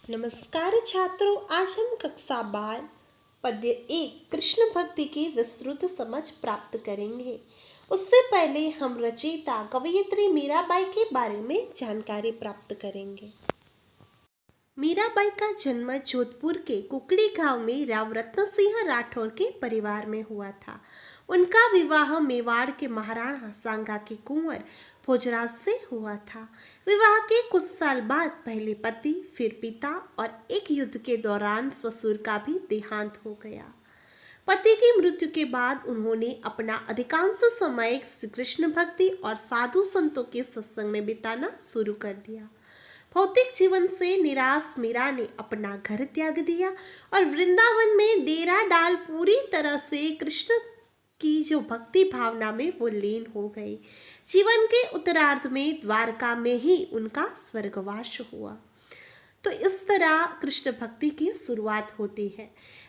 नमस्कार छात्रों, आज हम कक्षा 12 पद्य 1 कृष्ण भक्ति की विस्तृत समझ प्राप्त करेंगे। उससे पहले हम रचयिता कवयित्री मीराबाई के बारे में जानकारी प्राप्त करेंगे। मीराबाई का जन्म जोधपुर के कुकड़ी गांव में राव रत्न सिंह राठौर के परिवार में हुआ था। उनका विवाह मेवाड़ के महाराणा सांगा के कुंवर भोजराज से हुआ था। विवाह के कुछ साल बाद पहले पति, फिर पिता और एक युद्ध के दौरान ससुर का भी देहांत हो गया। पति की मृत्यु के बाद उन्होंने अपना अधिकांश समय श्री कृष्ण भक्ति और साधु संतों के सत्संग में बिताना शुरू कर दिया। भौतिक जीवन से निराश मीरा ने अपना घर त्याग दिया और वृंदावन में डेरा डाल पूरी तरह से कृष्ण की जो भक्ति भावना में वो लीन हो गई। जीवन के उत्तरार्ध में द्वारका में ही उनका स्वर्गवास हुआ। तो इस तरह कृष्ण भक्ति की शुरुआत होती है।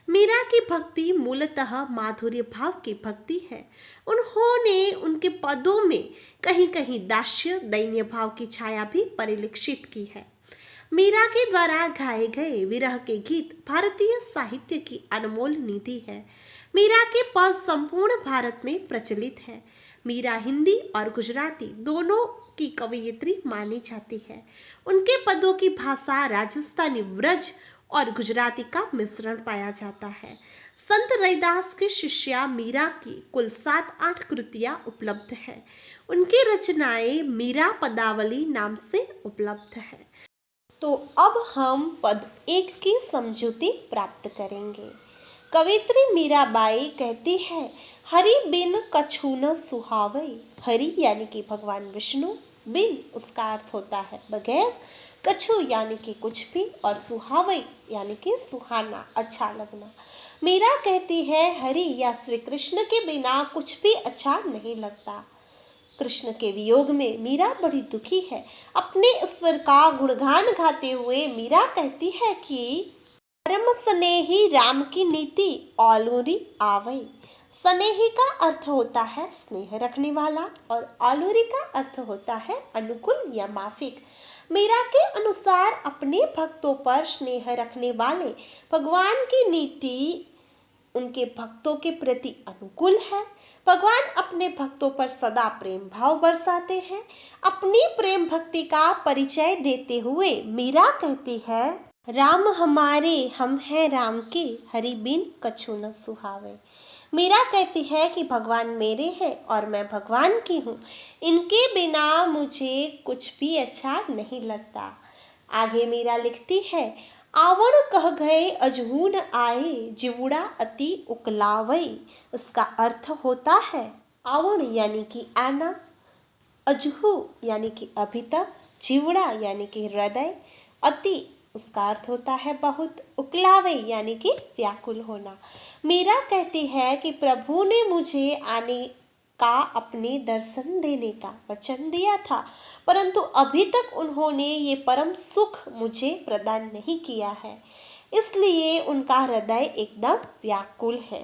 मीरा की भक्ति मूलतः माधुर्य भाव की भक्ति है। उन्होंने उनके पदों में कहीं कहीं दास्य दैन्य भाव की छाया भी परिलक्षित की है। मीरा के द्वारा गाए गए विरह के गीत भारतीय साहित्य की अनमोल निधि है। मीरा के पद संपूर्ण भारत में प्रचलित है। मीरा हिंदी और गुजराती दोनों की कवयित्री मानी जाती है। उनके पदों की भाषा राजस्थानी व्रज और गुजराती का मिश्रण पाया जाता है। संत रैदास की शिष्या मीरा की कुल 7-8 कृतियां उपलब्ध है। उनकी रचनाएं मीरा पदावली नाम से उपलब्ध है। तो अब हम पद 1 की समझौती प्राप्त करेंगे। कवित्री मीराबाई कहती है, हरि बिन कछु न सुहावई। हरि यानी कि भगवान विष्णु, बिन उसका अर्थ होता है बगैर, कछु यानी कि कुछ भी, और सुहावई यानी कि सुहाना, अच्छा लगना। मीरा कहती है हरि या श्री कृष्ण के बिना कुछ भी अच्छा नहीं लगता। कृष्ण के वियोग में मीरा बड़ी दुखी है। अपने ईश्वर का गुणगान गाते हुए मीरा कहती है कि परम स्नेही राम की नीति आलूरी आवई। स्नेही का अर्थ होता है स्नेह रखने वाला और आलूरी का अर्थ होता है अनुकूल या माफिक। मीरा के अनुसार अपने भक्तों पर स्नेह रखने वाले भगवान की नीति उनके भक्तों के प्रति अनुकूल है। भगवान अपने भक्तों पर सदा प्रेम भाव बरसाते हैं। अपनी प्रेम भक्ति का परिचय देते हुए मीरा कहती है, राम हमारे हम हैं राम के, हरि बिन कछु न सुहावे। मीरा कहती है कि भगवान मेरे हैं और मैं भगवान की हूँ, इनके बिना मुझे कुछ भी अच्छा नहीं लगता। आगे मीरा लिखती है, आवण कह गए अजहू न आए, जिवड़ा अति उकलावई। इसका अर्थ होता है आवण यानी कि आना, अजहू यानी कि अभी तक, जिवड़ा यानी कि हृदय, अति उसका अर्थ होता है बहुत, उकलावे यानी कि व्याकुल होना। मीरा कहती है कि प्रभु ने मुझे आने का, अपने दर्शन देने का वचन दिया था, परंतु अभी तक उन्होंने ये परम सुख मुझे प्रदान नहीं किया है, इसलिए उनका हृदय एकदम व्याकुल है।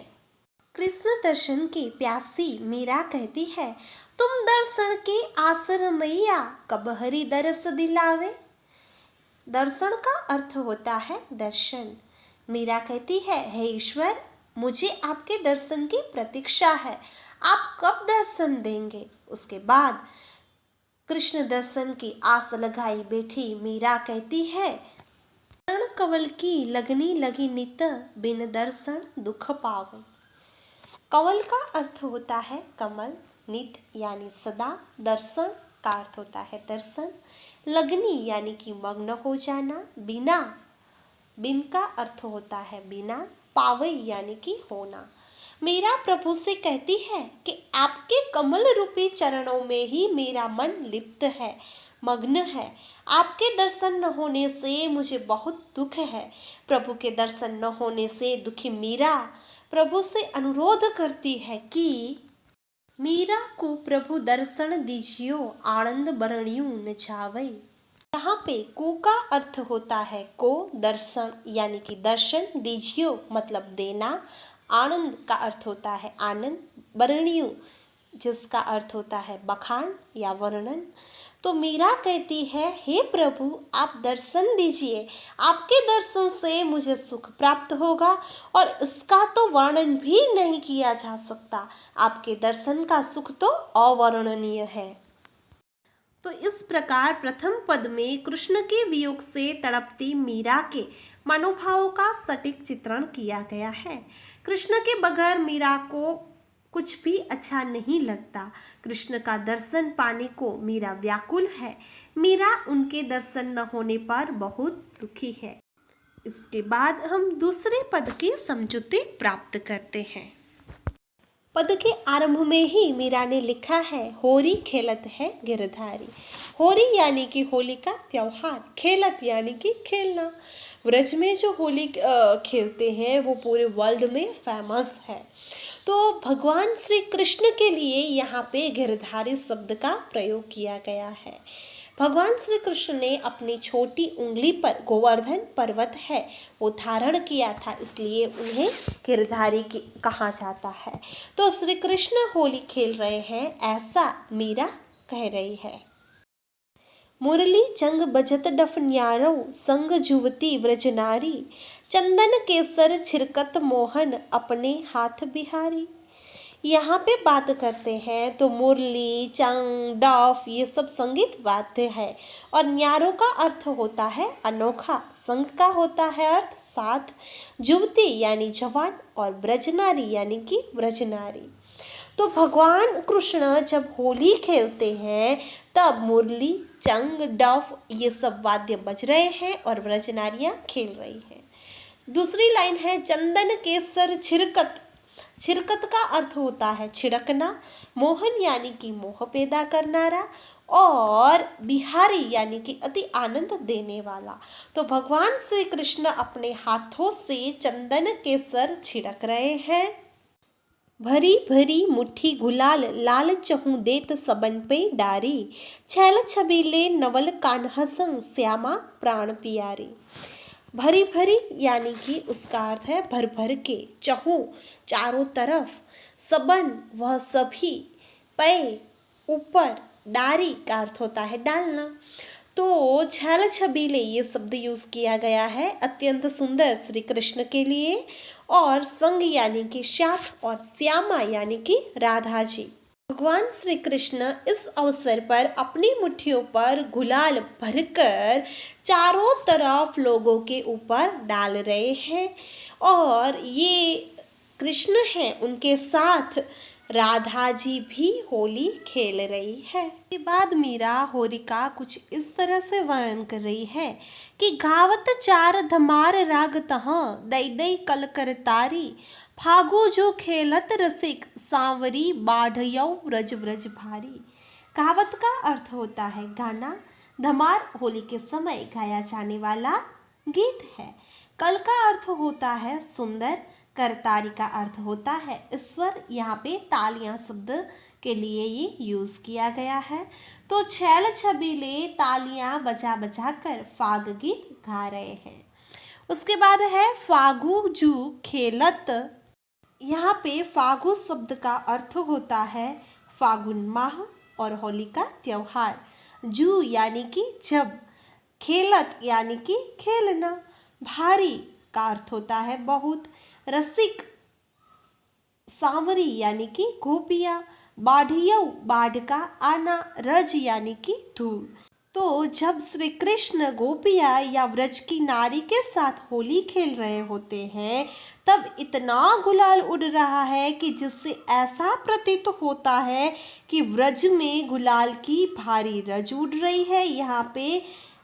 कृष्ण दर्शन की प्यासी मीरा कहती है, तुम दर्शन के आसर मैया, कब हरि दरस दिलावे। दर्शन का अर्थ होता है दर्शन। मीरा कहती है, हे ईश्वर, मुझे आपके दर्शन की प्रतीक्षा है, आप कब दर्शन देंगे। उसके बाद कृष्ण दर्शन की आस लगाई बैठी मीरा कहती है, चरण कवल की लगनी लगी नित, बिन दर्शन दुख पावे। कवल का अर्थ होता है कमल, नित यानी सदा, दर्शन का अर्थ होता है दर्शन, लगनी यानी कि मग्न हो जाना, बिना, बिन का अर्थ होता है बिना, पावई यानी कि होना। मीरा प्रभु से कहती है कि आपके कमल रूपी चरणों में ही मेरा मन लिप्त है, मग्न है। आपके दर्शन न होने से मुझे बहुत दुख है। प्रभु के दर्शन न होने से दुखी मीरा प्रभु से अनुरोध करती है कि मीरा को प्रभु दर्शन दीजियो, आनंद बरणियों न जावई। यहाँ पे को का अर्थ होता है को, दर्शन यानी कि दर्शन, दीजियो मतलब देना, आनंद का अर्थ होता है आनंद, बरणियों जिसका अर्थ होता है बखान या वर्णन। तो मीरा कहती है, हे प्रभु आप दर्शन दीजिए, आपके दर्शन से मुझे सुख प्राप्त होगा और इसका तो वर्णन भी नहीं किया जा सकता। आपके दर्शन का सुख तो अवर्णनीय है। तो इस प्रकार प्रथम पद में कृष्ण के वियोग से तड़पती मीरा के मनोभावों का सटीक चित्रण किया गया है। कृष्ण के बगैर मीरा को कुछ भी अच्छा नहीं लगता। कृष्ण का दर्शन पाने को मीरा व्याकुल है। मीरा उनके दर्शन न होने पर बहुत दुखी है। इसके बाद हम दूसरे पद के समझौते प्राप्त करते हैं। पद के आरंभ में ही मीरा ने लिखा है, होरी खेलत है गिरधारी। होरी यानी कि होली का त्योहार, खेलत यानी कि खेलना। व्रज में जो होली खेलते हैं वो पूरे वर्ल्ड में फेमस है। तो भगवान श्री कृष्ण के लिए यहाँ पे गिरधारी शब्द का प्रयोग किया गया है। भगवान श्री कृष्ण ने अपनी छोटी उंगली पर गोवर्धन पर्वत है वो धारण किया था, इसलिए उन्हें गिरधारी कहा जाता है। तो श्री कृष्ण होली खेल रहे हैं ऐसा मीरा कह रही है। मुरली चंग बजत डफ न्यारो संग जुवती व्रजनारी, चंदन केसर छिरकत मोहन अपने हाथ बिहारी। यहाँ पे बात करते हैं तो मुरली चंग डफ ये सब संगीत वाद्य है और न्यारो का अर्थ होता है अनोखा, संग का होता है अर्थ साथ, जुवती यानी जवान और ब्रजनारी यानी कि व्रजनारी। तो भगवान कृष्ण जब होली खेलते हैं तब मुरली चंग डफ ये सब वाद्य बज रहे हैं और व्रजनारियाँ खेल रही हैं। दूसरी लाइन है, चंदन केसर छिरकत। छिरकत का अर्थ होता है छिड़कना, मोहन यानी कि मोह पैदा करनारा और बिहारी यानी कि अति आनंद देने वाला। तो भगवान श्री कृष्ण अपने हाथों से चंदन केसर छिड़क रहे हैं। भरी भरी मुट्ठी गुलाल लाल चहु देत सबन पे डारी, छैल छबीले नवल कान्हा संग श्यामा प्राण पियारी। भरी भरी यानी कि उसका अर्थ है भर भर के, चहु चारों तरफ, सबन वह सभी, पे ऊपर, डारी का अर्थ होता है डालना। तो छैल छबीले ये शब्द यूज किया गया है अत्यंत सुंदर श्री कृष्ण के लिए, और संग यानी कि साथ और श्यामा यानी कि राधा जी। भगवान श्री कृष्ण इस अवसर पर अपनी मुट्ठियों पर गुलाल भरकर चारों तरफ लोगों के ऊपर डाल रहे हैं और ये कृष्ण हैं, उनके साथ राधा जी भी होली खेल रही है। के बाद मीरा होली का कुछ इस तरह से वर्णन कर रही है कि गावत चार धमार राग तहाँ दई दई कल कर तारी, फागु जो खेलत रसिक सांवरी बाढ़यौ व्रज व्रज भारी। गावत का अर्थ होता है गाना, धमार होली के समय गाया जाने वाला गीत है। कल का अर्थ होता है सुंदर, करतारी का अर्थ होता है ईश्वर। यहाँ पे तालियां शब्द के लिए ये यूज किया गया है। तो छैल छबीले तालियां बजा बजा कर फाग गीत गा रहे हैं। उसके बाद है फागु जू खेलत। यहाँ पे फागु शब्द का अर्थ होता है फागुन माह और होली का त्योहार। जू यानी कि जब, खेलत यानी कि खेलना, भारी का अर्थ होता है बहुत, रसिक सांवरी यानी कि गोपिया, बाढ़ियौ बाढ़ का आना, रज यानी कि धूल। तो जब श्री कृष्ण गोपिया या व्रज की नारी के साथ होली खेल रहे होते हैं तब इतना गुलाल उड़ रहा है कि जिससे ऐसा प्रतीत होता है कि व्रज में गुलाल की भारी रज उड़ रही है, यहाँ पे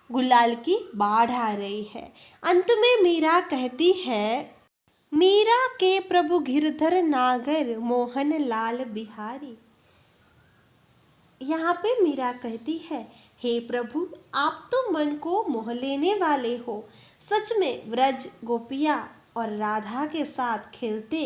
गुलाल की बाढ़ आ रही है। अंत में मीरा कहती है, मीरा के प्रभु गिरधर नागर मोहन लाल बिहारी। यहाँ पे मीरा कहती है, हे प्रभु आप तो मन को मोह लेने वाले हो। सच में व्रज गोपिया और राधा के साथ खेलते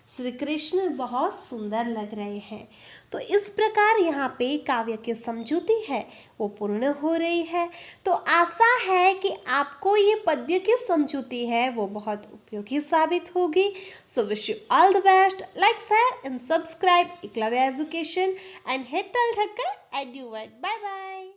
श्री कृष्ण बहुत सुंदर लग रहे हैं। तो इस प्रकार यहाँ पे काव्य की समझौती है वो पूर्ण हो रही है। तो आशा है कि आपको ये पद्य की समझौती है वो बहुत उपयोगी साबित होगी। So wish you all the best. Like, share and subscribe Eklavya education and Hetal Thakkar एड्यूवर्ड। Bye bye.